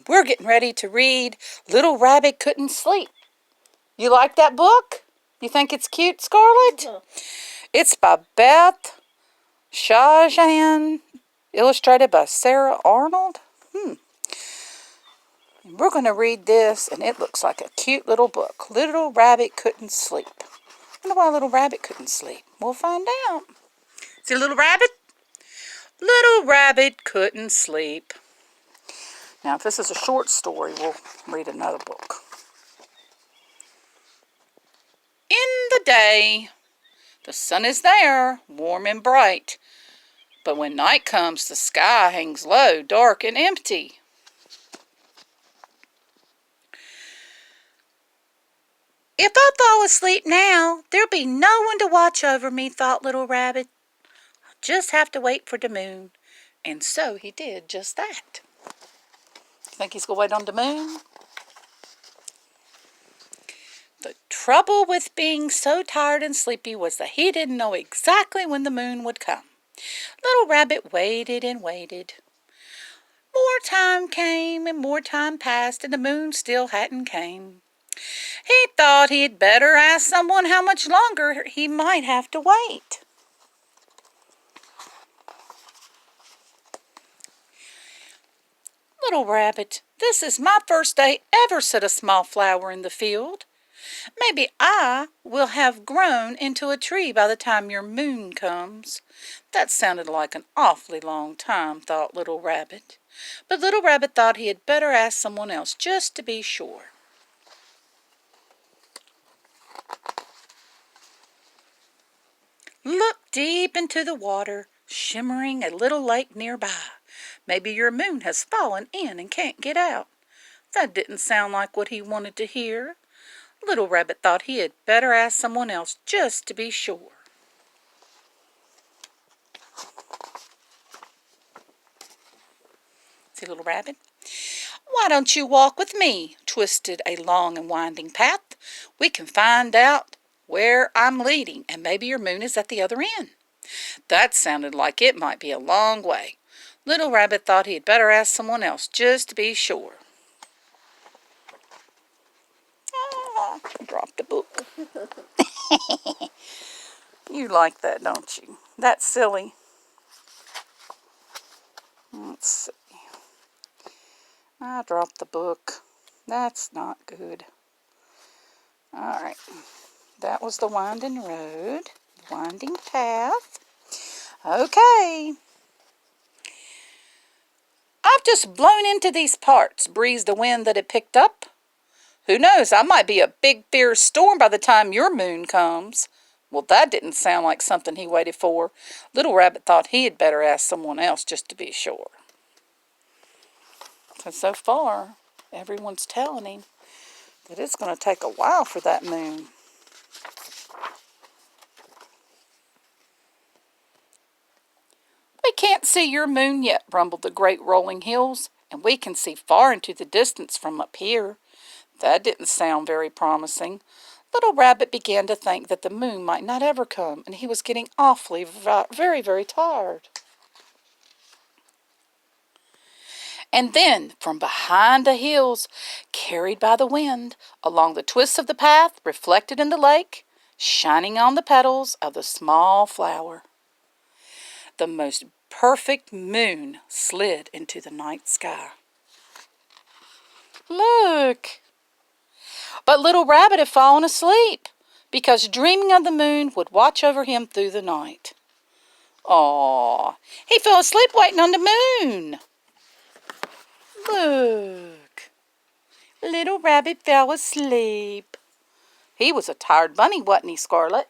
and we're getting ready to read Little Rabbit Couldn't Sleep. You like that book? You think it's cute, Scarlett? It's by Beth Shahjan, illustrated by Sarah Arnold. We're going to read this, and it looks like a cute little book. Little Rabbit Couldn't Sleep. I wonder why Little Rabbit couldn't sleep. We'll find out. See, Little Rabbit? Little Rabbit couldn't sleep. Now, if this is a short story, we'll read another book. In the day, the sun is there, warm and bright. But when night comes, the sky hangs low, dark and empty. If I fall asleep now, there'll be no one to watch over me, thought Little Rabbit. I'll just have to wait for the moon. And so he did just that. Think he's going to wait on the moon? The trouble with being so tired and sleepy was that he didn't know exactly when the moon would come. Little Rabbit waited and waited. More time came and more time passed, and the moon still hadn't came. He thought he'd better ask someone how much longer he might have to wait. Little Rabbit, this is my first day ever, said a small flower in the field. Maybe I will have grown into a tree by the time your moon comes. That sounded like an awfully long time, thought Little Rabbit. But Little Rabbit thought he had better ask someone else just to be sure. Look deep into the water, shimmering a little lake nearby. Maybe your moon has fallen in and can't get out. That didn't sound like what he wanted to hear. Little Rabbit thought he had better ask someone else just to be sure. See, Little Rabbit? Why don't you walk with me? Twisted a long and winding path. We can find out where I'm leading, and maybe your moon is at the other end. That sounded like it might be a long way. Little Rabbit thought he had better ask someone else just to be sure. Dropped a book. You like that, don't you? That's silly. Let's see. I dropped the book. That's not good. All right. That was the winding road, winding path. Okay. I've just blown into these parts, breezed the wind that had picked up. Who knows, I might be a big, fierce storm by the time your moon comes. Well, that didn't sound like something he waited for. Little Rabbit thought he had better ask someone else just to be sure. So far, everyone's telling him that it's going to take a while for that moon. We can't see your moon yet, rumbled the great rolling hills, and we can see far into the distance from up here. That didn't sound very promising. Little Rabbit began to think that the moon might not ever come, and he was getting awfully, very, very tired. And then, from behind the hills, carried by the wind, along the twists of the path, reflected in the lake, shining on the petals of the small flower, the most perfect moon slid into the night sky. Look! But Little Rabbit had fallen asleep, because dreaming of the moon would watch over him through the night. Aw, he fell asleep waiting on the moon. Look, Little Rabbit fell asleep. He was a tired bunny, wasn't he, Scarlett?